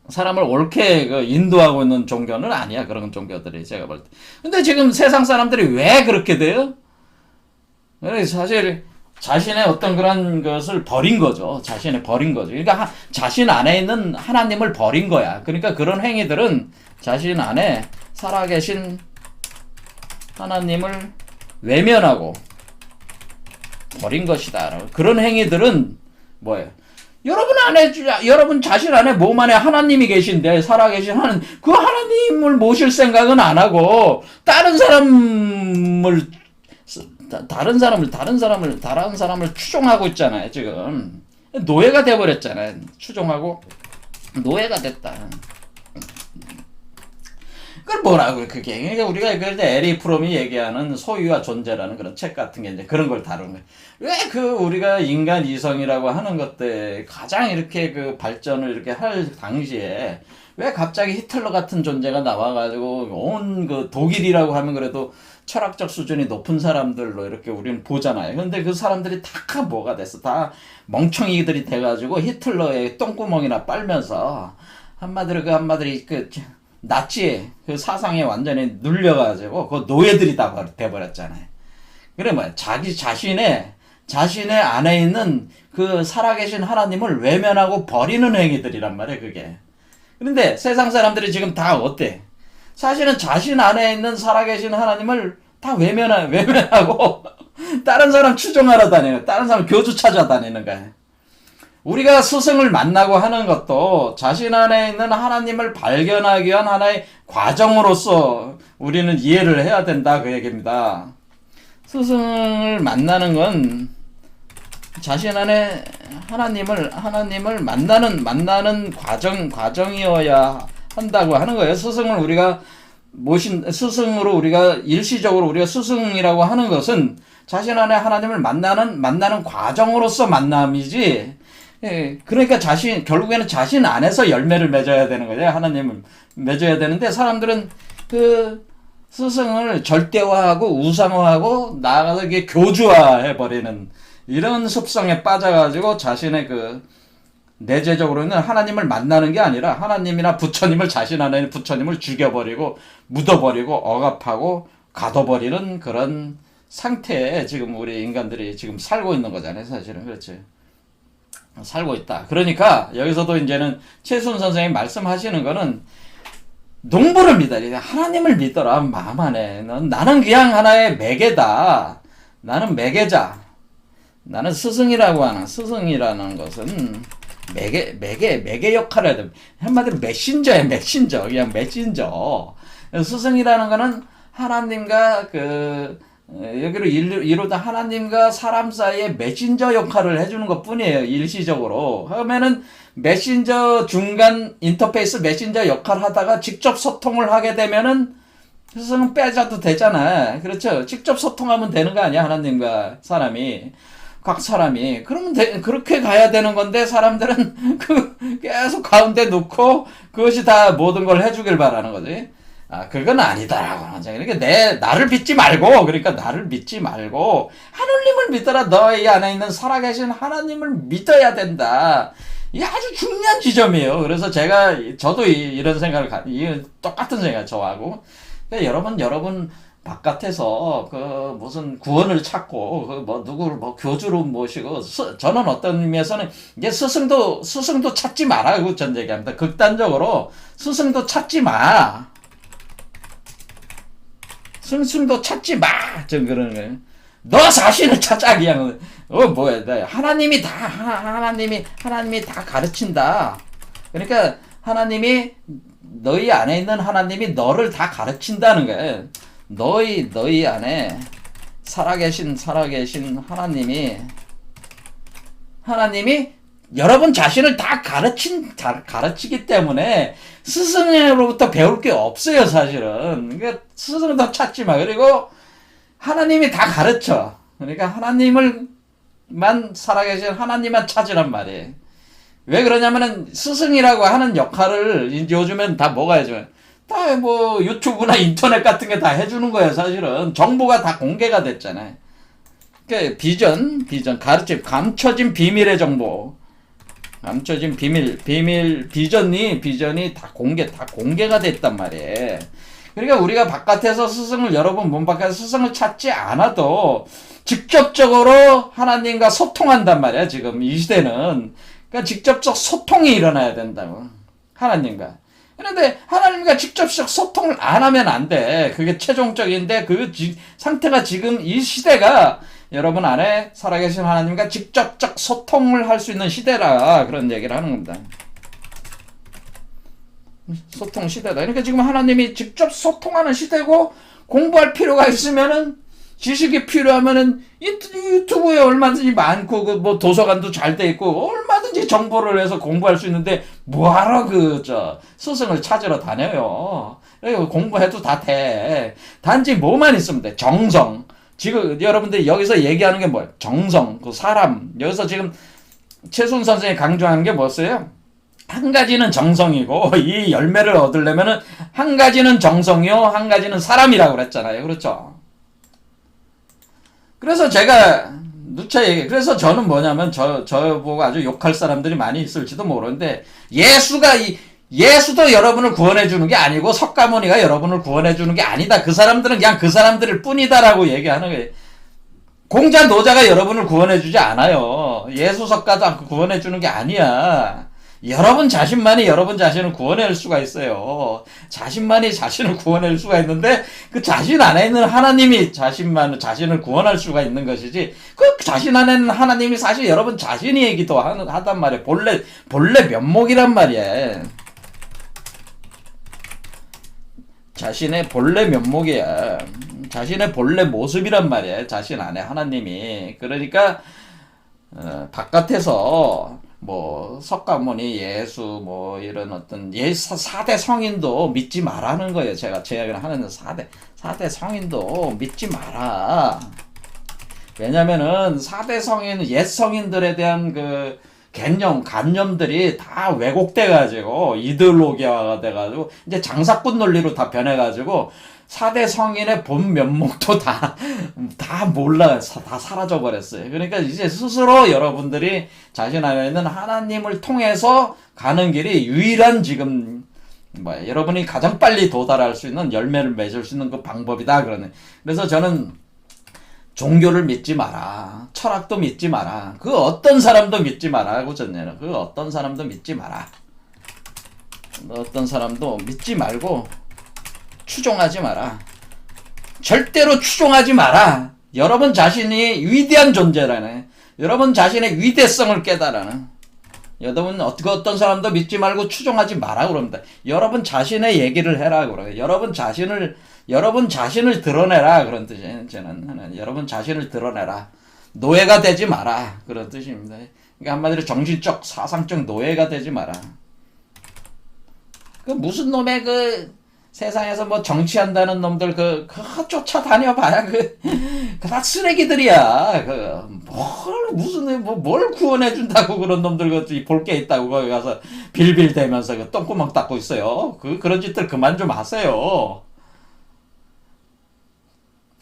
사람을 옳게 인도하고 있는 종교는 아니야, 그런 종교들이, 제가 볼 때. 근데 지금 세상 사람들이 왜 그렇게 돼요? 사실 자신의 어떤 그런 것을 버린 거죠. 자신의 버린 거죠. 그러니까 자신 안에 있는 하나님을 버린 거야. 그러니까 그런 행위들은 자신 안에 살아계신 하나님을 외면하고 버린 것이다. 그런 행위들은 뭐예요? 여러분 자신 안에 몸 안에 하나님이 계신데, 살아계신 그 하나님을 모실 생각은 안 하고, 다른 사람을 추종하고 있잖아요, 지금. 노예가 돼버렸잖아요. 추종하고, 노예가 됐다. 그걸 뭐라고, 그게. 그러니까 우리가 에리 프롬이 얘기하는 소유와 존재라는 그런 책 같은 게 이제 그런 걸 다루는 거예요. 왜 우리가 인간 이성이라고 하는 것들, 가장 이렇게 발전을 이렇게 할 당시에, 왜 갑자기 히틀러 같은 존재가 나와가지고, 온 독일이라고 하면 그래도 철학적 수준이 높은 사람들로 이렇게 우리는 보잖아요. 근데 그 사람들이 다 뭐가 됐어? 다 멍청이들이 돼가지고 히틀러의 똥구멍이나 빨면서, 한마디로 나치 사상에 완전히 눌려가지고 그 노예들이 다 돼버렸잖아요. 그래 자신의 안에 있는 그 살아계신 하나님을 외면하고 버리는 행위들이란 말이에요, 그게. 그런데 세상 사람들이 지금 다 어때? 사실은 자신 안에 있는 살아계신 하나님을 다 외면하고 다른 사람 추종하러 다니는, 다른 사람 교주 찾아다니는 거예요. 우리가 스승을 만나고 하는 것도 자신 안에 있는 하나님을 발견하기 위한 하나의 과정으로서 우리는 이해를 해야 된다, 그 얘기입니다. 스승을 만나는 건 자신 안에 하나님을 만나는 과정이어야 한다고 하는 거예요. 스승을 우리가 스승으로 우리가 일시적으로 우리가 스승이라고 하는 것은 자신 안에 하나님을 만나는 과정으로서 만남이지. 예, 그러니까 결국에는 자신 안에서 열매를 맺어야 되는 거죠. 하나님을 맺어야 되는데, 사람들은 그 스승을 절대화하고 우상화하고 나아가서 이게 교주화해버리는 이런 습성에 빠져가지고 자신의 내재적으로는 하나님을 만나는 게 아니라 하나님이나 부처님을, 자신 안에 있는 부처님을 죽여버리고 묻어버리고 억압하고 가둬버리는 그런 상태에 지금 우리 인간들이 지금 살고 있는 거잖아요, 사실은. 그렇지. 살고 있다. 그러니까 여기서도 이제는 최순 선생님이 말씀하시는 거는 농부를 믿어라. 하나님을 믿어라. 마음 안에. 나는 그냥 하나의 매개다. 나는 매개자. 나는 스승이라는 것은 매개 역할을 해야 돼. 한마디로 메신저야, 메신저. 그냥 메신저. 스승이라는 거는 하나님과 여기로 이루다 하나님과 사람 사이에 메신저 역할을 해주는 것 뿐이에요, 일시적으로. 그러면은 메신저 중간 인터페이스 메신저 역할을 하다가 직접 소통을 하게 되면은 스승은 빼자도 되잖아. 그렇죠? 직접 소통하면 되는 거 아니야, 하나님과 각 사람이. 그러면 그렇게 가야 되는 건데, 사람들은 계속 가운데 놓고 그것이 다 모든 걸 해주길 바라는 거지. 그건 아니다라고. 그러니까 나를 믿지 말고, 하나님을 믿어라. 너희 안에 있는 살아계신 하나님을 믿어야 된다. 이게 아주 중요한 지점이에요. 그래서 저도 이런 생각을 똑같은 생각 저하고. 그러니까 여러분 바깥에서 무슨 구원을 찾고 누구를 교주로 모시고, 저는 어떤 의미에서는 이제 스승도 찾지 마라고 전 얘기합니다. 극단적으로 스승도 찾지 마. 스승도 찾지 마! 좀 그러는 거예요. 너 자신을 찾아, 그냥. 하나님이 다 가르친다. 그러니까 너희 안에 있는 하나님이 너를 다 가르친다는 거예요. 너희 안에 살아계신 하나님이 여러분 자신을 다 가르치기 때문에 스승으로부터 배울 게 없어요, 사실은. 그러니까 스승도 찾지 마. 그리고 하나님이 다 가르쳐. 그러니까 살아계신 하나님만 찾으란 말이에요. 왜 그러냐면은 스승이라고 하는 역할을 요즘엔 다 뭐가 해줘요? 다 유튜브나 인터넷 같은 게 다 해주는 거예요, 사실은. 정보가 다 공개가 됐잖아요. 그러니까 비전, 가르침, 감춰진 비밀의 정보. 감춰진 비전이 다 공개가 됐단 말이에요. 그러니까 우리가 바깥에서 스승을 여러분 몸 밖에서 스승을 찾지 않아도 직접적으로 하나님과 소통한단 말이야. 지금 이 시대는 그러니까 직접적 소통이 일어나야 된다고 하나님과. 그런데 하나님과 직접적 소통을 안 하면 안 돼. 그게 최종적인데 그 상태가 지금 이 시대가 여러분 안에 살아계신 하나님과 직접적 소통을 할 수 있는 시대라 그런 얘기를 하는 겁니다. 소통 시대다. 그러니까 지금 하나님이 직접 소통하는 시대고 공부할 필요가 있으면은 지식이 필요하면은 유튜브에 얼마든지 많고 그 뭐 도서관도 잘 돼 있고 얼마든지 정보를 해서 공부할 수 있는데 뭐하러 스승을 찾으러 다녀요. 공부해도 다 돼. 단지 뭐만 있으면 돼. 정성. 지금 여러분들이 여기서 얘기하는 게 뭐예요? 정성. 그 사람. 여기서 지금 최순 선생이 강조하는 게 뭐였어요? 한 가지는 정성이고 이 열매를 얻으려면은 한 가지는 정성이요, 한 가지는 사람이라고 그랬잖아요. 그렇죠? 그래서 제가 누차 얘기. 그래서 저는 뭐냐면 저보고 아주 욕할 사람들이 많이 있을지도 모르는데 예수도 여러분을 구원해 주는 게 아니고 석가모니가 여러분을 구원해 주는 게 아니다. 그 사람들은 그냥 그 사람들일 뿐이다라고 얘기하는 거예요. 공자 노자가 여러분을 구원해 주지 않아요. 예수 석가도 구원해 주는 게 아니야. 여러분 자신만이 여러분 자신을 구원할 수가 있어요. 자신만이 자신을 구원할 수가 있는데 그 자신 안에 있는 하나님이 자신을 구원할 수가 있는 것이지 그 자신 안에 있는 하나님이 사실 여러분 자신이기도 하단 말이에요. 본래 면목이란 말이에요. 자신의 본래 면목이야. 자신의 본래 모습이란 말이에요. 자신 안에 하나님이. 그러니까 바깥에서 뭐 석가모니, 예수 뭐 이런 어떤 4대 성인도 믿지 말라는 거예요. 제가 하는 4대 성인도 믿지 마라. 왜냐면은 4대 성인, 옛 성인들에 대한 그 관념들이 다 왜곡돼가지고 이데올로기화가 돼가지고 이제 장사꾼 논리로 다 변해가지고 4대 성인의 본 면목도 다 몰라. 다 사라져버렸어요. 그러니까 이제 스스로 여러분들이 자신 안에 있는 하나님을 통해서 가는 길이 유일한 지금 여러분이 가장 빨리 도달할 수 있는 열매를 맺을 수 있는 그 방법이다. 그래서 저는 종교를 믿지 마라. 철학도 믿지 마라. 그 어떤 사람도 믿지 마라고 전해요. 그 어떤 사람도 믿지 마라. 어떤 사람도 믿지 말고 추종하지 마라. 절대로 추종하지 마라. 여러분 자신이 위대한 존재라네. 여러분 자신의 위대성을 깨달아는. 여러분 어떤 사람도 믿지 말고 추종하지 마라 그럽니다. 여러분 자신의 얘기를 해라 그래요. 여러분 자신을 드러내라 그런 뜻이에요. 저는 여러분 자신을 드러내라. 노예가 되지 마라 그런 뜻입니다. 그러니까 한마디로 정신적 사상적 노예가 되지 마라. 그 무슨 놈의 세상에서 뭐 정치한다는 놈들 쫓아다녀봐야 다 쓰레기들이야. 뭘 구원해준다고 그런 놈들 볼 게 있다고 거기 가서 빌빌대면서 똥구멍 닦고 있어요. 그런 짓들 그만 좀 하세요.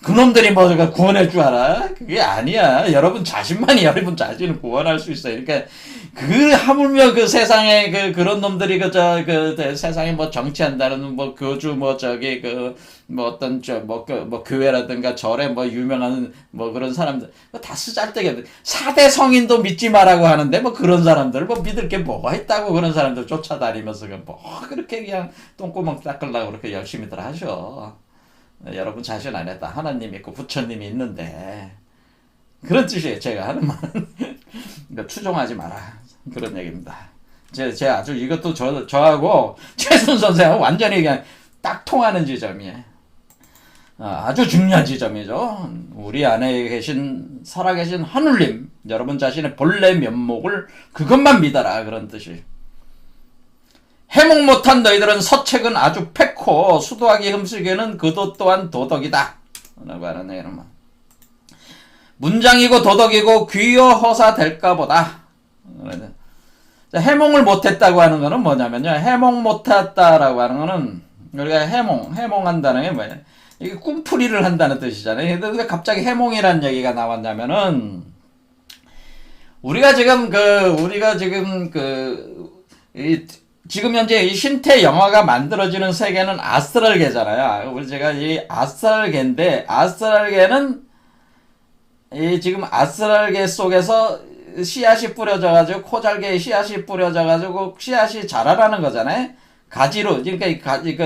그놈들이 구원할 줄 알아? 그게 아니야. 여러분 자신만이 여러분 자신을 구원할 수 있어요. 그러니까 하물며 세상에 그런 놈들이 세상에 뭐 정치한다는 교주 교회라든가 절에 유명한 그런 사람들 다 쓰잘데기 4대 성인도 믿지 마라고 하는데 그런 사람들 믿을 게 뭐가 있다고 그런 사람들 쫓아다니면서 그렇게 그냥 똥구멍 닦으려고 그렇게 열심히들 하셔. 여러분 자신 안에 다 하나님 있고 부처님이 있는데 그런 뜻이에요. 제가 하는 말은 추종하지 마라 그런 얘기입니다. 제 아주 이것도 저하고 최순 선생하고 완전히 그냥 딱 통하는 지점이에요. 아주 중요한 지점이죠. 우리 안에 살아계신 하늘님, 여러분 자신의 본래 면목을 그것만 믿어라 그런 뜻이에요. 해몽 못한 너희들은 서책은 아주 팩고 수도하기 흠쓰기는 그도 또한 도덕이다 라고 하는 얘기는 문장이고 도덕이고 귀여 허사 될까 보다. 해몽을 못했다고 하는 거는 뭐냐면요, 해몽 못했다라고 하는 거는 우리가 해몽한다는 게 뭐예요? 이게 꿈풀이를 한다는 뜻이잖아요. 근데 왜 갑자기 해몽이라는 얘기가 나왔냐면은 우리가 지금 지금 현재 이 신태 영화가 만들어지는 세계는 아스트랄계잖아요. 우리 제가 이 아스트랄계인데, 아스트랄계는 이 지금 아스트랄계 속에서 씨앗이 뿌려져가지고, 코잘개에 씨앗이 뿌려져가지고, 씨앗이 자라라는 거잖아요. 가지로, 그러니까 이 가지,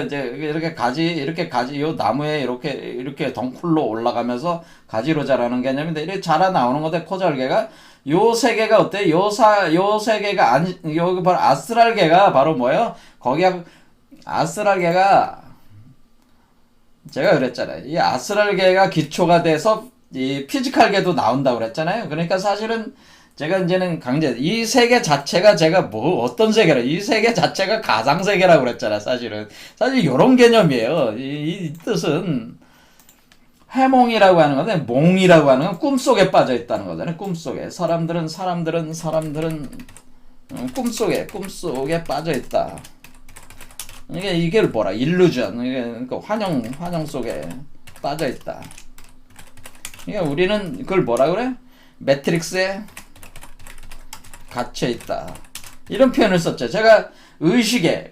이렇게 가지, 요 나무에 이렇게 덩쿨로 올라가면서 가지로 자라는 개념인데, 이렇게 자라 나오는 건데, 코잘개가, 요 세계가 어때? 요 세계가 여기 바로 아스트랄계가 바로 뭐예요? 거기가, 아스트랄계가, 제가 그랬잖아요. 이 아스트랄계가 기초가 돼서, 이 피지컬계도 나온다고 그랬잖아요. 그러니까 사실은, 제가 이제는 이 세계 자체가 제가 어떤 세계라, 이 세계 자체가 가상세계라고 그랬잖아, 사실은. 사실 요런 개념이에요. 이 뜻은, 해몽이라고 하는 건데, 몽이라고 하는 건 꿈속에 빠져 있다는 거잖아요, 꿈속에. 사람들은, 꿈속에 빠져 있다. 이게 뭐라, 일루전. 이게 환영 속에 빠져 있다. 그러니까 우리는 그걸 뭐라 그래? 매트릭스에 갇혀 있다. 이런 표현을 썼죠. 제가 의식과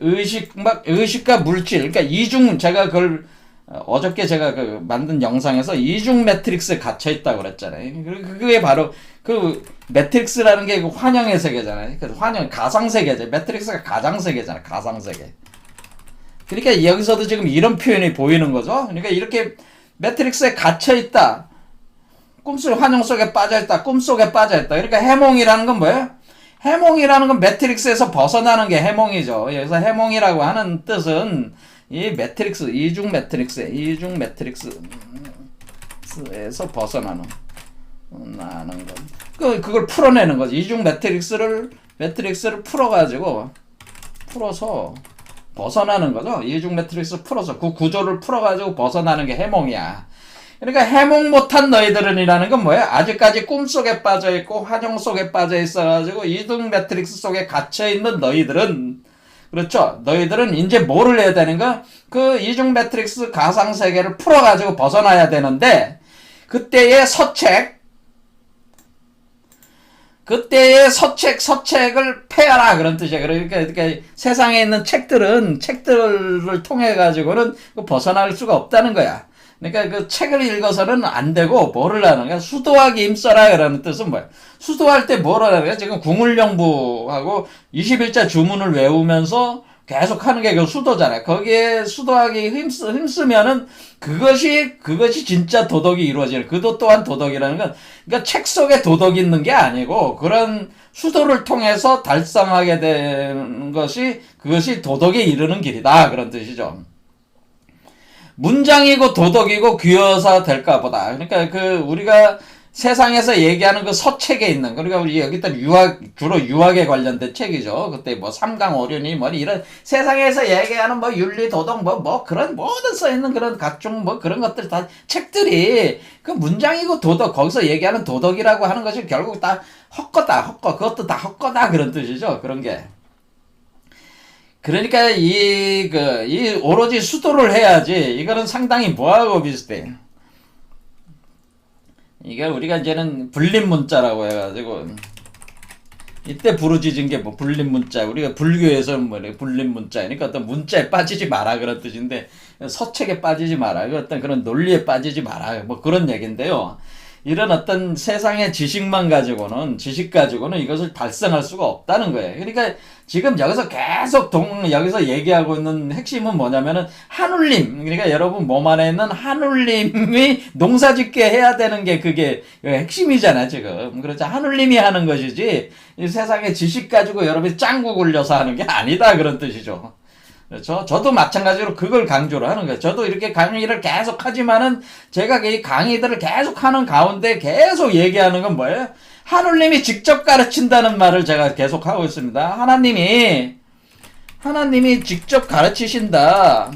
물질, 그러니까 제가 그걸 어저께 제가 만든 영상에서 이중 매트릭스에 갇혀 있다고 그랬잖아요. 그게 바로 그 매트릭스라는 게 환영의 세계잖아요. 그 가상세계죠. 매트릭스가 가상세계잖아요. 가상세계. 그러니까 여기서도 지금 이런 표현이 보이는 거죠. 그러니까 이렇게 매트릭스에 갇혀 있다. 환영 속에 빠져 있다. 꿈속에 빠져 있다. 그러니까 해몽이라는 건 뭐예요? 해몽이라는 건 매트릭스에서 벗어나는 게 해몽이죠. 여기서 해몽이라고 하는 뜻은 이 매트릭스, 이중 매트릭스에서 벗어나는 것. 그걸 풀어내는 거지. 이중 매트릭스를 풀어서 벗어나는 거죠. 이중 매트릭스 풀어서 그 구조를 풀어가지고 벗어나는 게 해몽이야. 그러니까 해몽 못한 너희들은이라는 건 뭐야? 아직까지 꿈속에 빠져있고 환영 속에 빠져있어가지고 이중 매트릭스 속에 갇혀있는 너희들은, 그렇죠? 너희들은 이제 뭐를 해야 되는가? 그 이중 매트릭스 가상세계를 풀어가지고 벗어나야 되는데, 그때의 서책을 패하라, 그런 뜻이야. 그러니까 세상에 있는 책들을 통해가지고는 벗어날 수가 없다는 거야. 그러니까 그 책을 읽어서는 안 되고 뭐를 하는 거야? 수도하기 힘써라, 그라는 뜻은 뭐야? 수도할 때 뭐를 하는 거야? 지금 궁을영부하고 21자 주문을 외우면서 계속 하는 게 그 수도잖아요. 거기에 수도하기 힘쓰면은 그것이 진짜 도덕이 이루어지는, 그도 또한 도덕이라는 건, 그러니까 책 속에 도덕이 있는 게 아니고 그런 수도를 통해서 달성하게 되는 그것이 도덕에 이르는 길이다, 그런 뜻이죠. 문장이고 도덕이고 귀여서 될까 보다. 그러니까 우리가 세상에서 얘기하는 그 서책에 있는, 그러니까 우리 여기다 주로 유학에 관련된 책이죠. 그때 삼강오륜이 이런 세상에서 얘기하는 윤리, 도덕, 그런 모든 써있는 그런 각종 그런 것들 다 책들이 그 문장이고 도덕, 거기서 얘기하는 도덕이라고 하는 것이 결국 다 헛거다. 그것도 다 헛거다, 그런 뜻이죠. 그런 게. 그러니까 이 오로지 수도를 해야지. 이거는 상당히 뭐하고 비슷해. 이게 우리가 이제는 불림문자라고 해가지고, 이때 부르짖은 게 불림문자. 우리가 불교에서는 불림문자. 그러니까 어떤 문자에 빠지지 마라, 그런 뜻인데, 서책에 빠지지 마라. 어떤 그런 논리에 빠지지 마라. 그런 얘기인데요. 이런 어떤 세상의 지식 가지고는 이것을 달성할 수가 없다는 거예요. 그러니까 지금 여기서 계속 여기서 얘기하고 있는 핵심은 뭐냐면은 한울림. 그러니까 여러분 몸 안에 있는 한울림이 농사짓게 해야 되는 게 그게 핵심이잖아, 지금. 그렇죠. 한울림이 하는 것이지, 이 세상의 지식 가지고 여러분이 짱구 굴려서 하는 게 아니다, 그런 뜻이죠. 그렇죠. 저도 마찬가지로 그걸 강조를 하는 거예요. 저도 이렇게 강의를 계속 하지만은 제가 이 강의들을 계속 하는 가운데 계속 얘기하는 건 뭐예요? 하느님이 직접 가르친다는 말을 제가 계속 하고 있습니다. 하나님이 직접 가르치신다.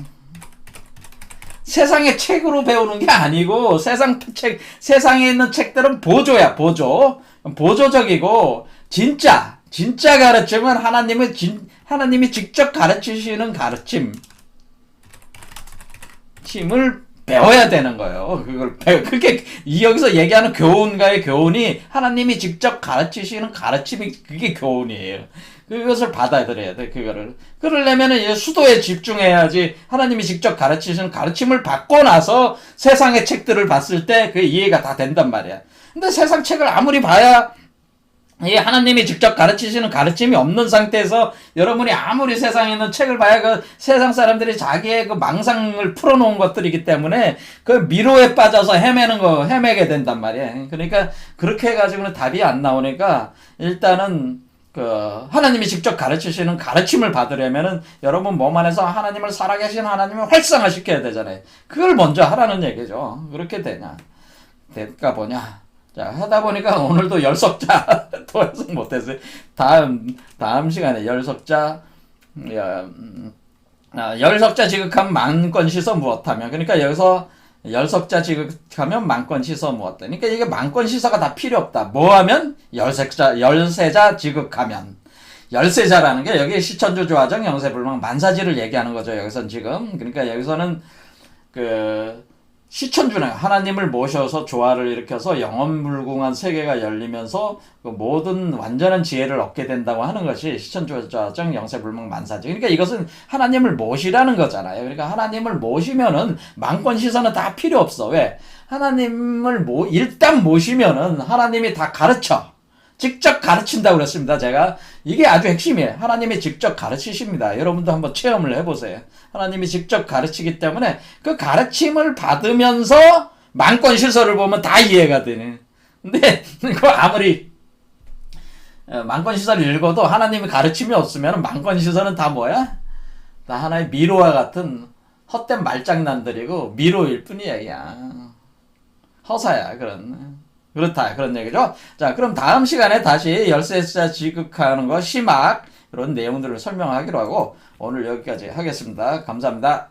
세상의 책으로 배우는 게 아니고, 세상에 있는 책들은 보조야, 보조적이고, 진짜 가르침은 하나님이 직접 가르치시는 가르침을 배워야 되는 거예요. 그게 여기서 얘기하는 교훈가의 교훈이 하나님이 직접 가르치시는 가르침이 그게 교훈이에요. 그것을 받아들여야 돼, 그거를. 그러려면은 수도에 집중해야지 하나님이 직접 가르치시는 가르침을 받고 나서 세상의 책들을 봤을 때 그 이해가 다 된단 말이야. 근데 세상 책을 아무리 봐야 이 하나님이 직접 가르치시는 가르침이 없는 상태에서 여러분이 아무리 세상에 있는 책을 봐야 그 세상 사람들이 자기의 그 망상을 풀어놓은 것들이기 때문에 그 미로에 빠져서 헤매게 된단 말이에요. 그러니까 그렇게 해가지고는 답이 안 나오니까 일단은 그 하나님이 직접 가르치시는 가르침을 받으려면은 여러분 몸 안에서 하나님을 살아계신 하나님을 활성화시켜야 되잖아요. 그걸 먼저 하라는 얘기죠. 그렇게 되냐? 될까 보냐? 자, 하다 보니까 오늘도 열석자 또 해석 못했어요. 다음 시간에 열석자, 열석자 지극하면 만권 씻어 무엇하며. 그러니까 여기서 열석자 지극하면 만권 씻어 무엇다. 그러니까 이게 만권 씻어가 다 필요 없다. 뭐 하면? 열세자 지극하면. 열세자라는 게 여기 시천주 조화정 영세불망 만사지를 얘기하는 거죠. 여기선 지금. 그러니까 여기서는 시천주는 하나님을 모셔서 조화를 일으켜서 영원불궁한 세계가 열리면서 그 모든 완전한 지혜를 얻게 된다고 하는 것이 시천주정 영세불망 만사지. 그러니까 이것은 하나님을 모시라는 거잖아요. 그러니까 하나님을 모시면은 만권시선은 다 필요 없어. 왜? 하나님을 일단 모시면은 하나님이 다 가르쳐. 직접 가르친다고 그랬습니다. 제가 이게 아주 핵심이에요. 하나님이 직접 가르치십니다. 여러분도 한번 체험을 해보세요. 하나님이 직접 가르치기 때문에 그 가르침을 받으면서 만권시설을 보면 다 이해가 되네. 근데 그 아무리 만권시설을 읽어도 하나님이 가르침이 없으면 만권시설은 다 뭐야? 다 하나의 미로와 같은 헛된 말장난들이고 미로일 뿐이야. 허사야. 그렇다. 그런 얘기죠. 자, 그럼 다음 시간에 다시 열세자 지극하는 거, 심학, 그런 내용들을 설명하기로 하고, 오늘 여기까지 하겠습니다. 감사합니다.